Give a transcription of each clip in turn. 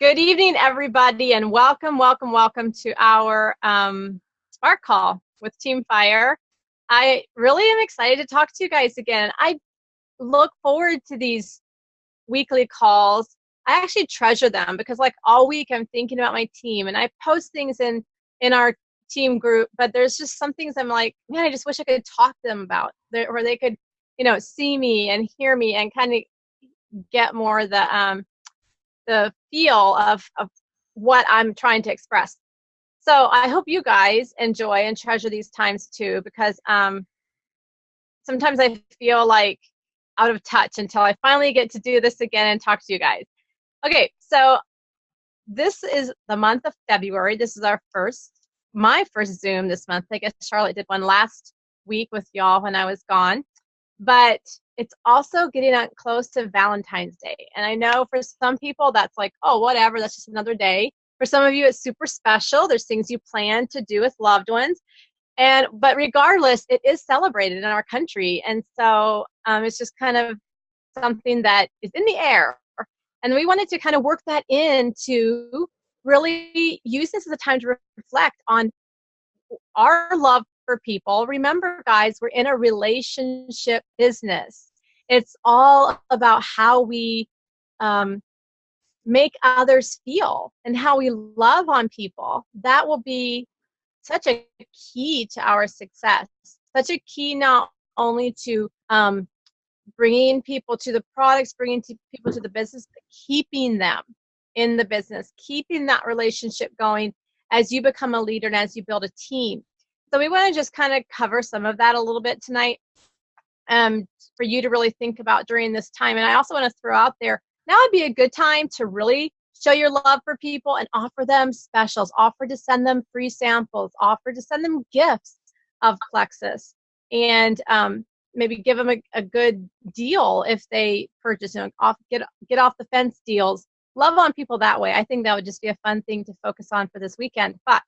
Good evening, everybody, and welcome to our Spark Call with Team Fire. I really am excited to talk to you guys again. I look forward to these weekly calls. I actually treasure them because, like, all week I'm thinking about my team, and I post things in our team group. But there's just some things I'm like, man, I just wish I could talk to them about, where they could, see me and hear me and kind of get more the feel of what I'm trying to express. So I hope you guys enjoy and treasure these times too, because sometimes I feel like out of touch until I finally get to do this again and talk to you guys. Okay, so this is the month of February. This is my first Zoom this month. I guess Charlotte did one last week with y'all when I was gone. But it's also getting close to Valentine's Day. And I know for some people that's like, oh, whatever, that's just another day. For some of you, it's super special. There's things you plan to do with loved ones. But regardless, it is celebrated in our country. And so it's just kind of something that is in the air. And we wanted to kind of work that in to really use this as a time to reflect on our love for people. Remember, guys, we're in a relationship business. It's all about how we make others feel and how we love on people. That will be such a key to our success, such a key not only to bringing people to the products, bringing people to the business, but keeping them in the business, keeping that relationship going as you become a leader and as you build a team. So we want to just kind of cover some of that a little bit tonight for you to really think about during this time. And I also want to throw out there, now would be a good time to really show your love for people and offer them specials, offer to send them free samples, offer to send them gifts of Plexus, and maybe give them a good deal if they purchase, get off the fence deals. Love on people that way. I think that would just be a fun thing to focus on for this weekend. But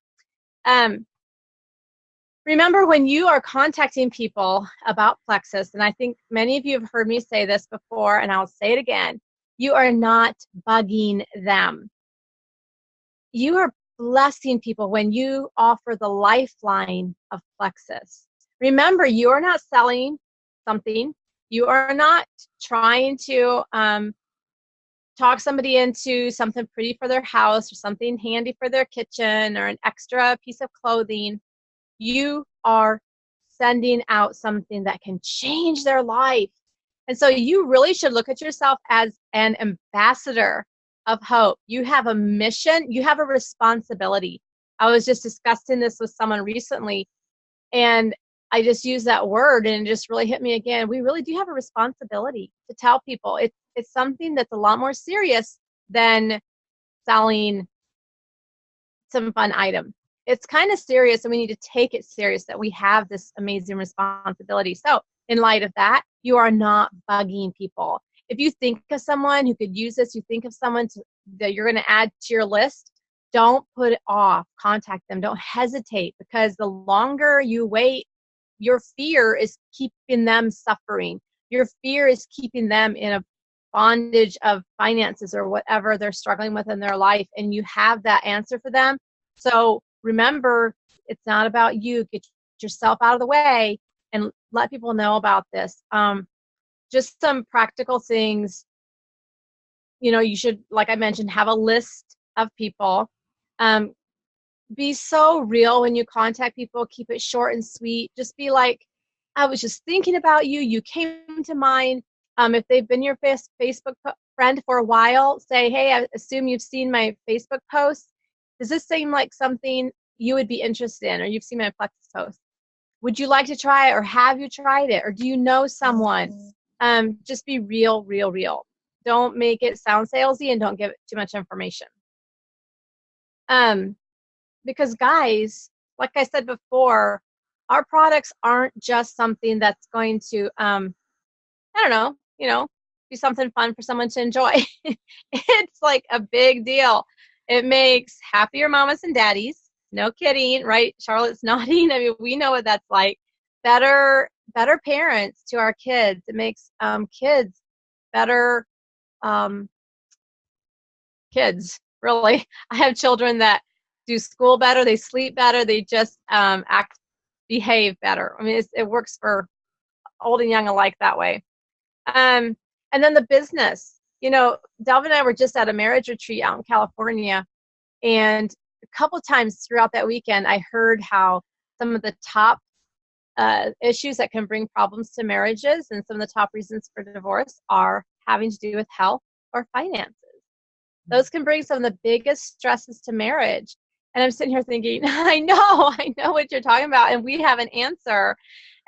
remember, when you are contacting people about Plexus, and I think many of you have heard me say this before, and I'll say it again, you are not bugging them. You are blessing people when you offer the lifeline of Plexus. Remember, you are not selling something. You are not trying to talk somebody into something pretty for their house or something handy for their kitchen or an extra piece of clothing. You are sending out something that can change their life. And so you really should look at yourself as an ambassador of hope. You have a mission, you have a responsibility. I was just discussing this with someone recently, and I just used that word and it just really hit me again. We really do have a responsibility to tell people it's something that's a lot more serious than selling some fun item. It's kind of serious, and we need to take it serious that we have this amazing responsibility. So in light of that, you are not bugging people. If you think of someone who could use this, you think of someone that you're going to add to your list, don't put it off. Contact them. Don't hesitate, because the longer you wait, your fear is keeping them suffering. Your fear is keeping them in a bondage of finances or whatever they're struggling with in their life, and you have that answer for them. So remember, it's not about you. Get yourself out of the way and let people know about this. Just some practical things. You should, like I mentioned, have a list of people. Be so real when you contact people. Keep it short and sweet. Just be like, I was just thinking about you. You came to mind. If they've been your Facebook friend for a while, say, hey, I assume you've seen my Facebook post. Does this seem like something you would be interested in? Or you've seen my Plexus post? Would you like to try it, or have you tried it? Or do you know someone? Just be real, real, real. Don't make it sound salesy, and don't give it too much information. Because guys, like I said before, our products aren't just something that's going to, I don't know, be something fun for someone to enjoy. It's like a big deal. It makes happier mamas and daddies. No kidding, right? Charlotte's nodding. I mean, we know what that's like. Better parents to our kids. It makes kids better kids, really. I have children that do school better, they sleep better, they just behave better. I mean, it works for old and young alike that way. And then the business. You know, Delvin and I were just at a marriage retreat out in California, and a couple times throughout that weekend, I heard how some of the top issues that can bring problems to marriages and some of the top reasons for divorce are having to do with health or finances. Those can bring some of the biggest stresses to marriage. And I'm sitting here thinking, I know what you're talking about, and we have an answer.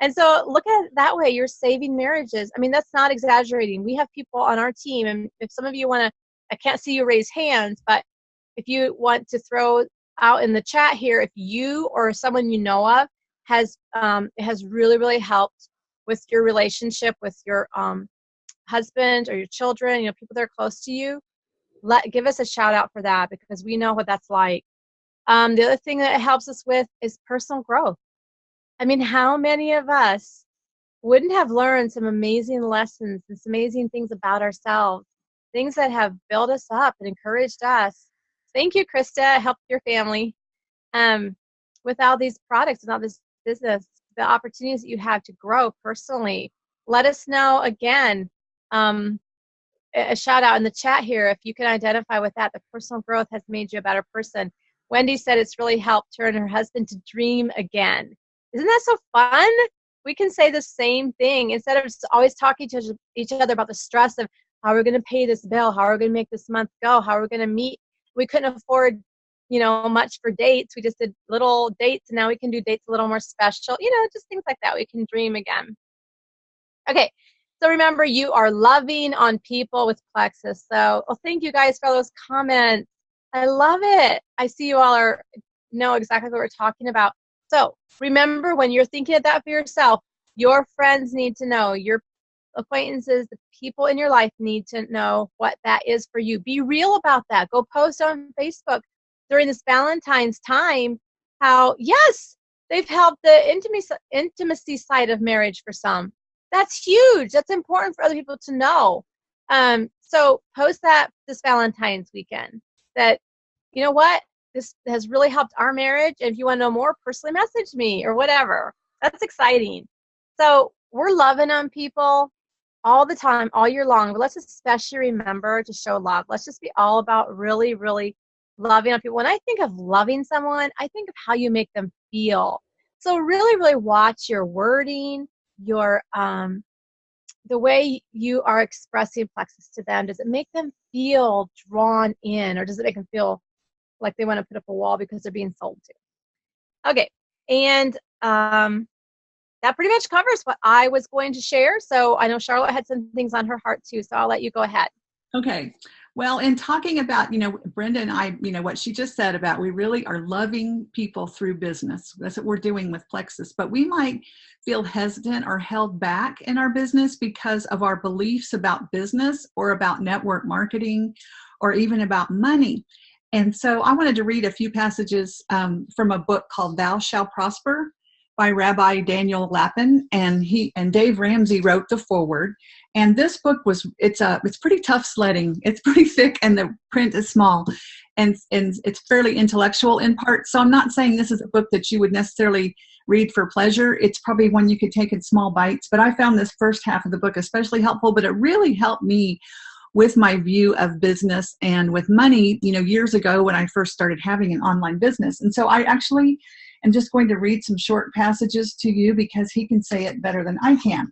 And so look at it that way. You're saving marriages. I mean, that's not exaggerating. We have people on our team, and if some of you want to, I can't see you raise hands, but if you want to throw out in the chat here, if you or someone you know of has really, really helped with your relationship with your husband or your children, you know, people that are close to you, give us a shout out for that, because we know what that's like. The other thing that it helps us with is personal growth. I mean, how many of us wouldn't have learned some amazing lessons and some amazing things about ourselves, things that have built us up and encouraged us? Thank you, Krista. Helped your family. Without these products, without this business, the opportunities that you have to grow personally. Let us know again. A shout out in the chat here if you can identify with that. The personal growth has made you a better person. Wendy said it's really helped her and her husband to dream again. Isn't that so fun? We can say the same thing instead of just always talking to each other about the stress of how we're going to pay this bill, how we're going to make this month go, how we're going to meet. We couldn't afford, you know, much for dates. We just did little dates, and now we can do dates a little more special. You know, just things like that. We can dream again. Okay. So remember, you are loving on people with Plexus. So, well, thank you guys for those comments. I love it. I see you all know exactly what we're talking about. So remember, when you're thinking of that for yourself, your friends need to know, your acquaintances, the people in your life need to know what that is for you. Be real about that. Go post on Facebook during this Valentine's time how, yes, they've helped the intimacy side of marriage for some. That's huge. That's important for other people to know. So post that this Valentine's weekend that, you know what, this has really helped our marriage. And if you want to know more, personally message me or whatever. That's exciting. So we're loving on people all the time, all year long. But let's especially remember to show love. Let's just be all about really, really loving on people. When I think of loving someone, I think of how you make them feel. So really, really watch your wording, your the way you are expressing Plexus to them. Does it make them feel drawn in, or does it make them feel like they want to put up a wall because they're being sold to? Okay, and that pretty much covers what I was going to share. So I know Charlotte had some things on her heart too, so I'll let you go ahead. Okay. Well, in talking about, you know, Brenda and I, you know, what she just said about we really are loving people through business. That's what we're doing with Plexus. But we might feel hesitant or held back in our business because of our beliefs about business or about network marketing or even about money. And so I wanted to read a few passages from a book called Thou Shalt Prosper by Rabbi Daniel Lapin, and Dave Ramsey wrote the foreword. And this book it's pretty tough sledding. It's pretty thick, and the print is small, and it's fairly intellectual in parts. So I'm not saying this is a book that you would necessarily read for pleasure. It's probably one you could take in small bites. But I found this first half of the book especially helpful. But it really helped me with my view of business and with money, you know, years ago when I first started having an online business. And so I actually am just going to read some short passages to you because he can say it better than I can.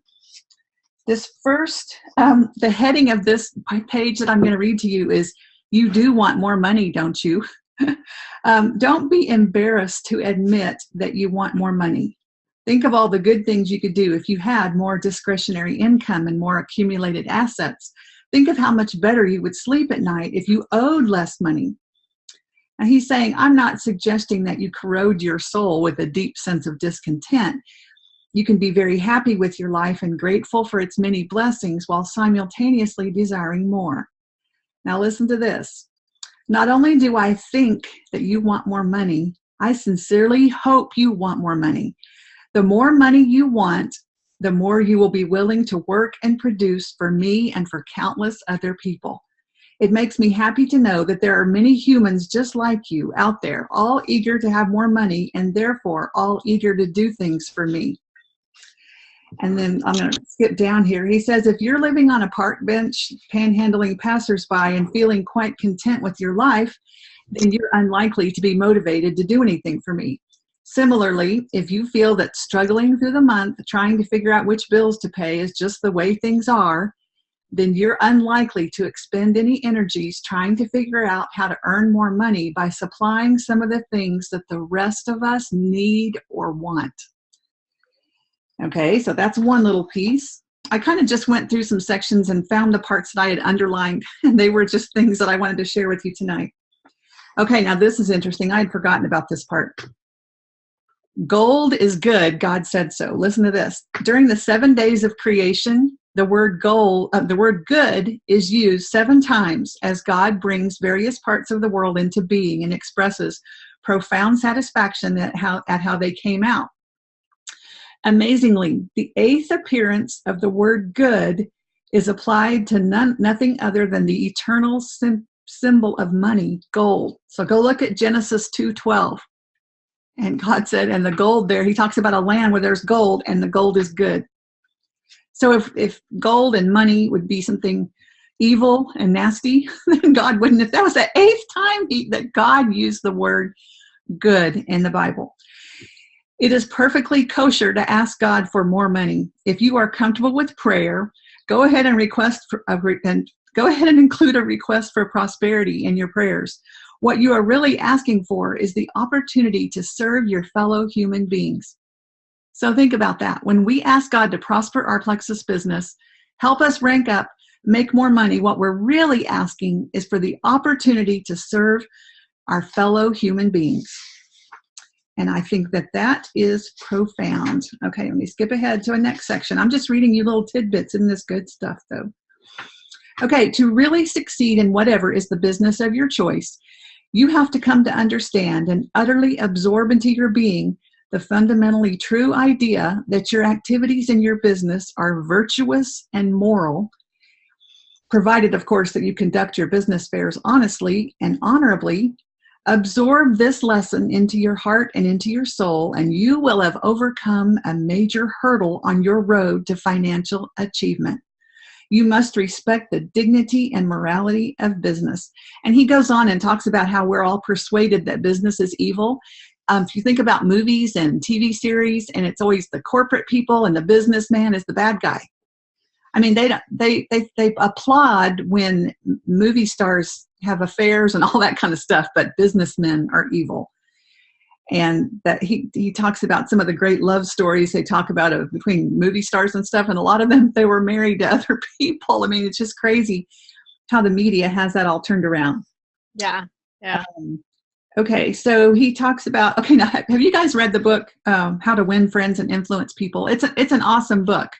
This first, the heading of this page that I'm going to read to you is, "You do want more money, don't you?" Don't be embarrassed to admit that you want more money. Think of all the good things you could do if you had more discretionary income and more accumulated assets. Think of how much better you would sleep at night if you owed less money. And he's saying, I'm not suggesting that you corrode your soul with a deep sense of discontent. You can be very happy with your life and grateful for its many blessings while simultaneously desiring more. Now listen to this. Not only do I think that you want more money, I sincerely hope you want more money. The more money you want, the more you will be willing to work and produce for me and for countless other people. It makes me happy to know that there are many humans just like you out there, all eager to have more money and therefore all eager to do things for me. And then I'm going to skip down here. He says, if you're living on a park bench, panhandling passersby and feeling quite content with your life, then you're unlikely to be motivated to do anything for me. Similarly, if you feel that struggling through the month, trying to figure out which bills to pay is just the way things are, then you're unlikely to expend any energies trying to figure out how to earn more money by supplying some of the things that the rest of us need or want. Okay, so that's one little piece. I kind of just went through some sections and found the parts that I had underlined, and they were just things that I wanted to share with you tonight. Okay, now this is interesting. I had forgotten about this part. Gold is good, God said so. Listen to this. During the 7 days of creation, the word good is used 7 times as God brings various parts of the world into being and expresses profound satisfaction at how they came out. Amazingly, the 8th appearance of the word good is applied to nothing other than the eternal symbol of money, gold. So go look at Genesis 2:12. And God said, and the gold there, he talks about a land where there's gold, and the gold is good. So if gold and money would be something evil and nasty, then God wouldn't. If that was the 8th time that God used the word good in the Bible. It is perfectly kosher to ask God for more money. If you are comfortable with prayer, go ahead and include a request for prosperity in your prayers. What you are really asking for is the opportunity to serve your fellow human beings. So think about that. When we ask God to prosper our Plexus business, help us rank up, make more money, what we're really asking is for the opportunity to serve our fellow human beings. And I think that that is profound. Okay, let me skip ahead to a next section. I'm just reading you little tidbits in this good stuff, though. Okay, to really succeed in whatever is the business of your choice, you have to come to understand and utterly absorb into your being the fundamentally true idea that your activities in your business are virtuous and moral, provided, of course, that you conduct your business affairs honestly and honorably. Absorb this lesson into your heart and into your soul, and you will have overcome a major hurdle on your road to financial achievement. You must respect the dignity and morality of business. And he goes on and talks about how we're all persuaded that business is evil. If you think about movies and TV series, and it's always the corporate people and the businessman is the bad guy. I mean, they applaud when movie stars have affairs and all that kind of stuff, but businessmen are evil. And that he talks about some of the great love stories they talk about between movie stars and stuff, and a lot of them, they were married to other people. I mean, it's just crazy how the media has that all turned around. Yeah. Okay, so he talks about, okay, now have you guys read the book, How to Win Friends and Influence People? It's an awesome book.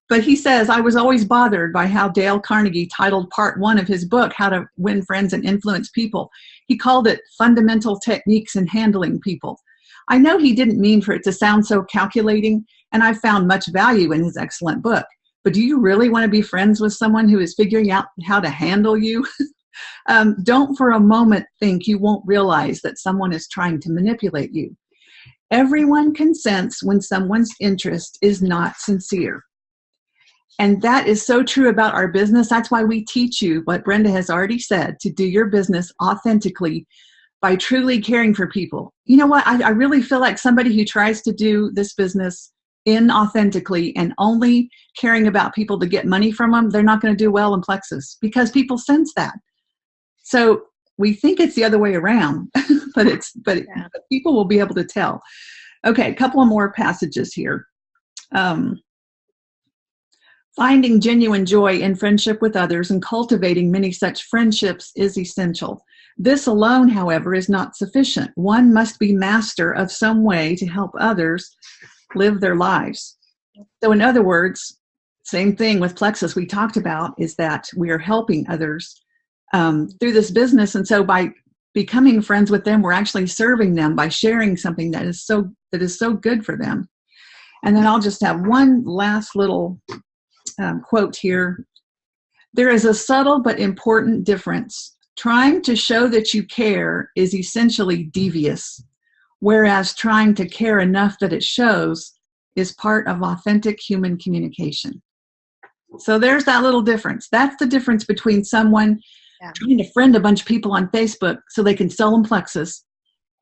But he says, I was always bothered by how Dale Carnegie titled part 1 of his book, How to Win Friends and Influence People. He called it Fundamental Techniques in Handling People. I know he didn't mean for it to sound so calculating, and I found much value in his excellent book. But do you really want to be friends with someone who is figuring out how to handle you? Don't for a moment think you won't realize that someone is trying to manipulate you. Everyone can sense when someone's interest is not sincere. And that is so true about our business. That's why we teach you what Brenda has already said, to do your business authentically by truly caring for people. You know what? I really feel like somebody who tries to do this business inauthentically and only caring about people to get money from them, they're not going to do well in Plexus, because people sense that. So we think it's the other way around, but people will be able to tell. Okay, a couple of more passages here. Finding genuine joy in friendship with others and cultivating many such friendships is essential. This alone, however, is not sufficient. One must be master of some way to help others live their lives. So in other words, same thing with Plexus we talked about, is that we are helping others through this business. And so by becoming friends with them, we're actually serving them by sharing something that is so good for them. And then I'll just have one last little quote here. There is a subtle but important difference. Trying to show that you care is essentially devious, whereas trying to care enough that it shows is part of authentic human communication. So there's that little difference. That's the difference between someone trying to friend a bunch of people on Facebook so they can sell them Plexus,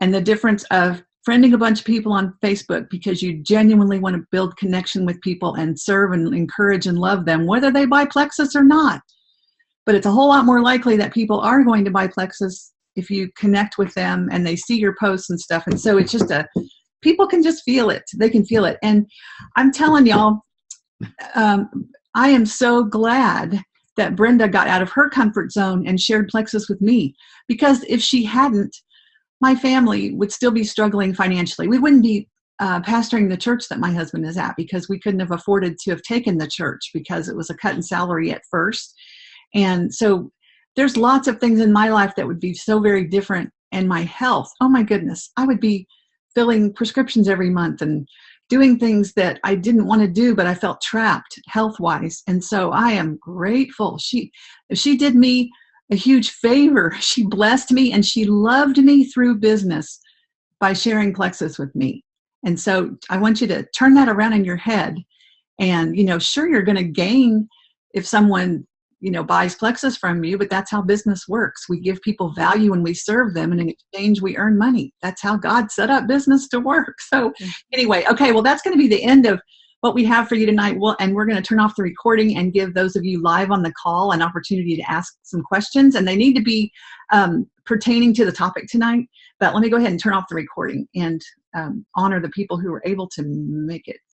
and the difference of friending a bunch of people on Facebook because you genuinely want to build connection with people and serve and encourage and love them, whether they buy Plexus or not. But it's a whole lot more likely that people are going to buy Plexus if you connect with them and they see your posts and stuff. And so it's just people can just feel it. They can feel it. And I'm telling y'all, I am so glad that Brenda got out of her comfort zone and shared Plexus with me, because if she hadn't, my family would still be struggling financially. We wouldn't be pastoring the church that my husband is at, because we couldn't have afforded to have taken the church because it was a cut in salary at first. And so there's lots of things in my life that would be so very different. And my health, oh my goodness, I would be filling prescriptions every month and doing things that I didn't want to do, but I felt trapped health-wise. And so I am grateful. She did me a huge favor. She blessed me and she loved me through business by sharing Plexus with me. And so I want you to turn that around in your head. And, sure, you're going to gain if someone, buys Plexus from you, but that's how business works. We give people value and we serve them, and in exchange, we earn money. That's how God set up business to work. So anyway, okay, well, that's going to be the end of what we have for you tonight. And we're going to turn off the recording and give those of you live on the call an opportunity to ask some questions, and they need to be pertaining to the topic tonight. But let me go ahead and turn off the recording and honor the people who were able to make it